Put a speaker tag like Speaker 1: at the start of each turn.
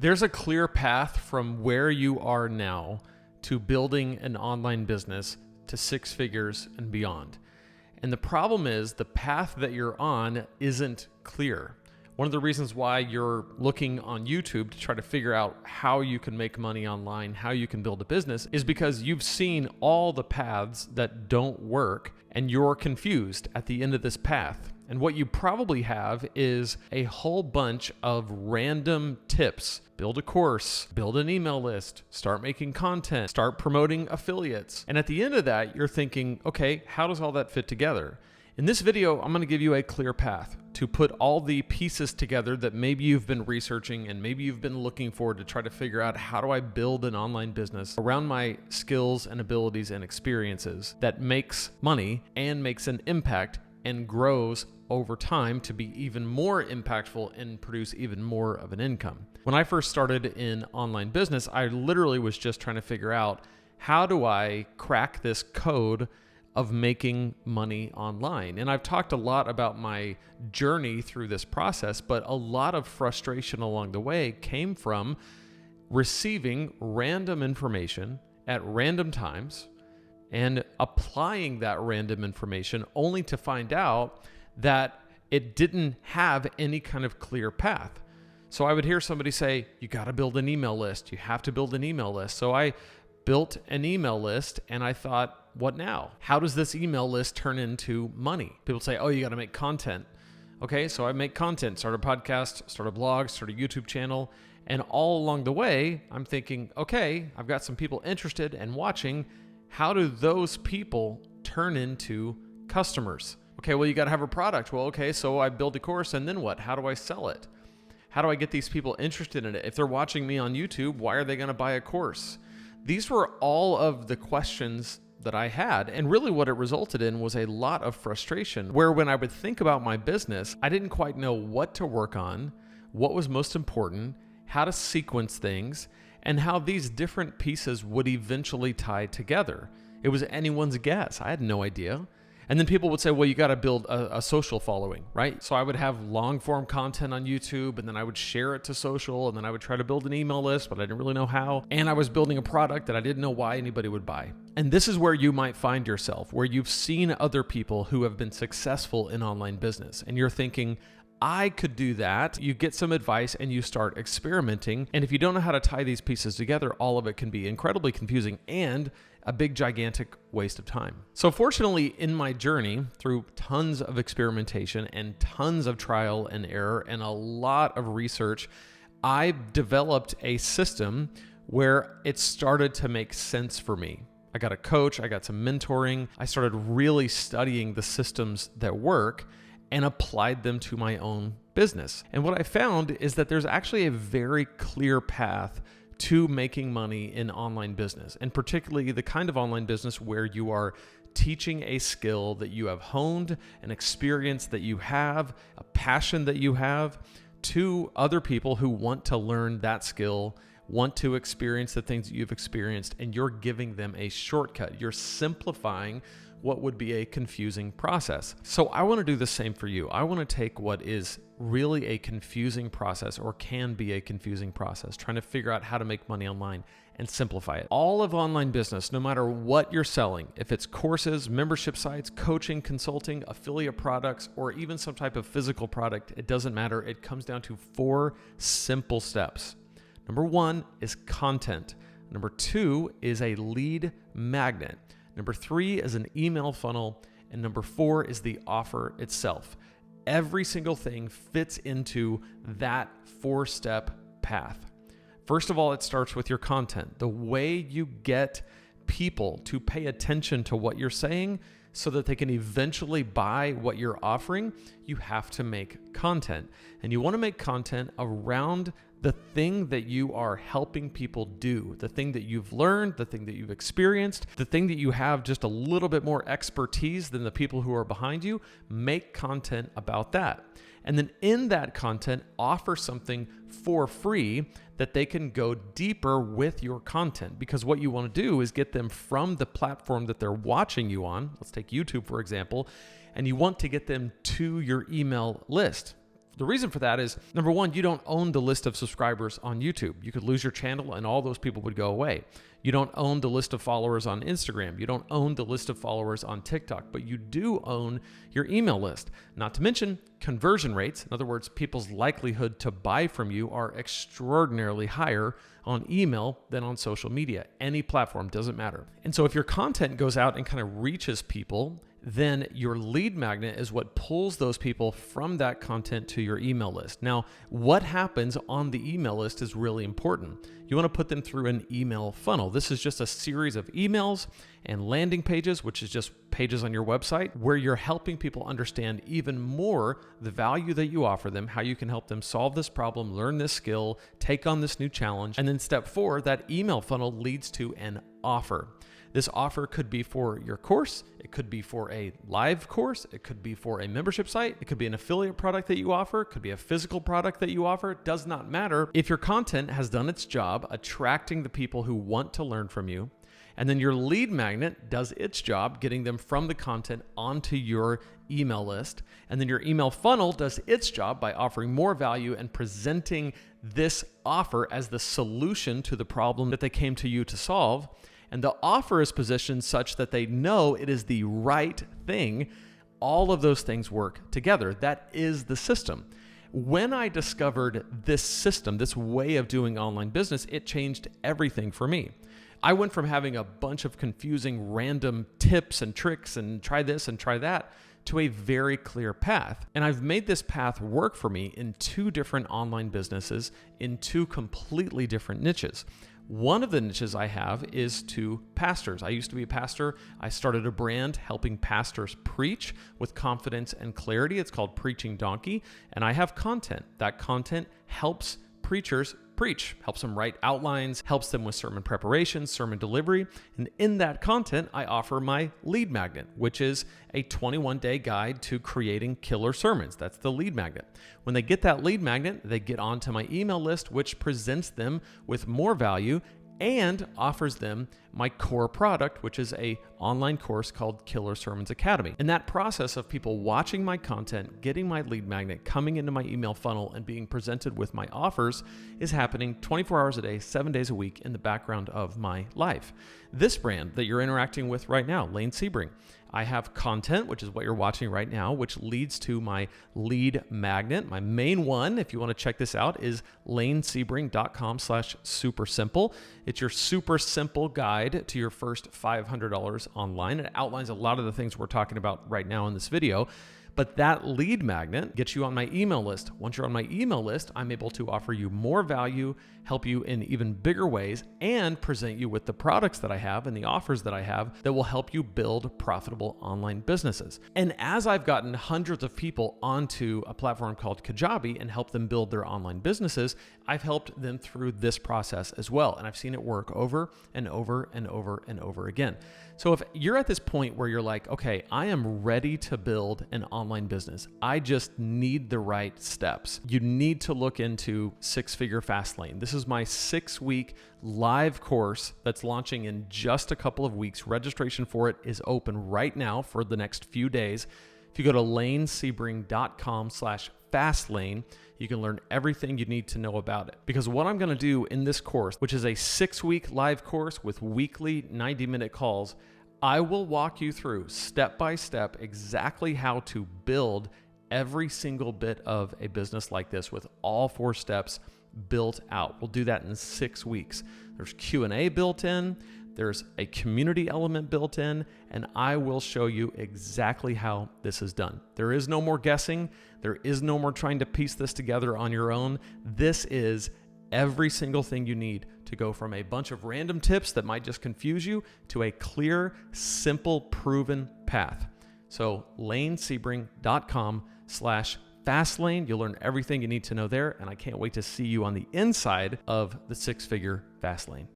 Speaker 1: There's a clear path from where you are now to building an online business to six figures and beyond. And the problem is the path that you're on isn't clear. One of the reasons why you're looking on YouTube to try to figure out how you can make money online, how you can build a business, is because you've seen all the paths that don't work and you're confused at the end of this path. And what you probably have is a whole bunch of random tips. Build a course, build an email list, start making content, start promoting affiliates. And at the end of that, you're thinking, okay, how does all that fit together? In this video, I'm going to give you a clear path to put all the pieces together that maybe you've been researching and maybe you've been looking for to try to figure out how do I build an online business around my skills and abilities and experiences that makes money and makes an impact and grows over time to be even more impactful and produce even more of an income. When I first started in online business, I literally was just trying to figure out how do I crack this code of making money online. And I've talked a lot about my journey through this process, but a lot of frustration along the way came from receiving random information at random times and applying that random information only to find out that it didn't have any kind of clear path. So I would hear somebody say, you got to build an email list. You have to build an email list. So I built an email list and I thought, what now? How does this email list turn into money? People say, oh, you got to make content. Okay, so I make content, start a podcast, start a blog, start a YouTube channel. And all along the way, I'm thinking, okay, I've got some people interested and watching. How do those people turn into customers? Okay, well, you got to have a product. Well, okay, so I build a course and then what? How do I sell it? How do I get these people interested in it? If they're watching me on YouTube, why are they going to buy a course? These were all of the questions that I had. And really what it resulted in was a lot of frustration where when I would think about my business, I didn't quite know what to work on, what was most important, how to sequence things, and how these different pieces would eventually tie together. It was anyone's guess. I had no idea. And then people would say, well, you got to build a social following, right? So I would have long form content on YouTube and then I would share it to social and then I would try to build an email list, but I didn't really know how. And I was building a product that I didn't know why anybody would buy. And this is where you might find yourself, where you've seen other people who have been successful in online business and you're thinking, I could do that. You get some advice and you start experimenting. And if you don't know how to tie these pieces together, all of it can be incredibly confusing and a big, gigantic waste of time. So fortunately, in my journey through tons of experimentation and tons of trial and error and a lot of research, I developed a system where it started to make sense for me. I got a coach, I got some mentoring. I started really studying the systems that work and applied them to my own business. And what I found is that there's actually a very clear path to making money in online business, and particularly the kind of online business where you are teaching a skill that you have honed, an experience that you have, a passion that you have, to other people who want to learn that skill, want to experience the things that you've experienced, and you're giving them a shortcut. You're simplifying what would be a confusing process. So I want to do the same for you. I want to take what is really a confusing process or can be a confusing process, trying to figure out how to make money online and simplify it. All of online business, no matter what you're selling, if it's courses, membership sites, coaching, consulting, affiliate products, or even some type of physical product, it doesn't matter. It comes down to 4 simple steps. Number 1 is content. Number 2 is a lead magnet. Number 3 is an email funnel. And number 4 is the offer itself. Every single thing fits into that 4-step path. First of all, it starts with your content. The way you get people to pay attention to what you're saying so that they can eventually buy what you're offering, you have to make content. And you want to make content around the thing that you are helping people do, the thing that you've learned, the thing that you've experienced, the thing that you have just a little bit more expertise than the people who are behind you. Make content about that. And then in that content, offer something for free that they can go deeper with your content. Because what you want to do is get them from the platform that they're watching you on. Let's take YouTube, for example. And you want to get them to your email list. The reason for that is, number one, you don't own the list of subscribers on YouTube. You could lose your channel and all those people would go away. You don't own the list of followers on Instagram. You don't own the list of followers on TikTok, but you do own your email list. Not to mention conversion rates. In other words, people's likelihood to buy from you are extraordinarily higher on email than on social media. Any platform, doesn't matter. And so if your content goes out and kind of reaches people, then your lead magnet is what pulls those people from that content to your email list. Now, what happens on the email list is really important. You want to put them through an email funnel. This is just a series of emails and landing pages, which is just pages on your website, where you're helping people understand even more the value that you offer them, how you can help them solve this problem, learn this skill, take on this new challenge. And then step 4, that email funnel leads to an offer. This offer could be for your course. It could be for a live course. It could be for a membership site. It could be an affiliate product that you offer. It could be a physical product that you offer. It does not matter. If your content has done its job attracting the people who want to learn from you, and then your lead magnet does its job getting them from the content onto your email list, and then your email funnel does its job by offering more value and presenting this offer as the solution to the problem that they came to you to solve, and the offer is positioned such that they know it is the right thing, all of those things work together. That is the system. When I discovered this system, this way of doing online business, it changed everything for me. I went from having a bunch of confusing random tips and tricks and try this and try that to a very clear path. And I've made this path work for me in 2 different online businesses in 2 completely different niches. One of the niches I have is to pastors. I used to be a pastor. I started a brand helping pastors preach with confidence and clarity. It's called Preaching Donkey. And I have content. That content helps preachers preach, helps them write outlines, helps them with sermon preparation, sermon delivery. And in that content, I offer my lead magnet, which is a 21-day guide to creating killer sermons. That's the lead magnet. When they get that lead magnet, they get onto my email list, which presents them with more value and offers them my core product, which is a online course called Killer Sermons Academy. And that process of people watching my content, getting my lead magnet, coming into my email funnel, and being presented with my offers is happening 24 hours a day, 7 days a week in the background of my life. This brand that you're interacting with right now, Lane Sebring, I have content, which is what you're watching right now, which leads to my lead magnet. My main one, if you want to check this out, is lanesebring.com/supersimple. It's your super simple guide to your first $500 online. It outlines a lot of the things we're talking about right now in this video. But that lead magnet gets you on my email list. Once you're on my email list, I'm able to offer you more value, help you in even bigger ways, and present you with the products that I have and the offers that I have that will help you build profitable online businesses. And as I've gotten hundreds of people onto a platform called Kajabi and helped them build their online businesses, I've helped them through this process as well. And I've seen it work over and over and over and over again. So if you're at this point where you're like, okay, I am ready to build an online business, I just need the right steps, you need to look into 6-Figure Fastlane. This is my 6-week live course that's launching in just a couple of weeks. Registration for it is open right now for the next few days. If you go to lanesebring.com/fastlane, you can learn everything you need to know about it. Because what I'm going to do in this course, which is a 6-week live course with weekly 90-minute calls, I will walk you through step by step exactly how to build every single bit of a business like this with all 4 steps built out. We'll do that in 6 weeks. There's Q&A built in. There's a community element built in, and I will show you exactly how this is done. There is no more guessing. There is no more trying to piece this together on your own. This is every single thing you need to go from a bunch of random tips that might just confuse you to a clear, simple, proven path. So lanesebring.com/fastlane. You'll learn everything you need to know there, and I can't wait to see you on the inside of the 6-Figure Fastlane.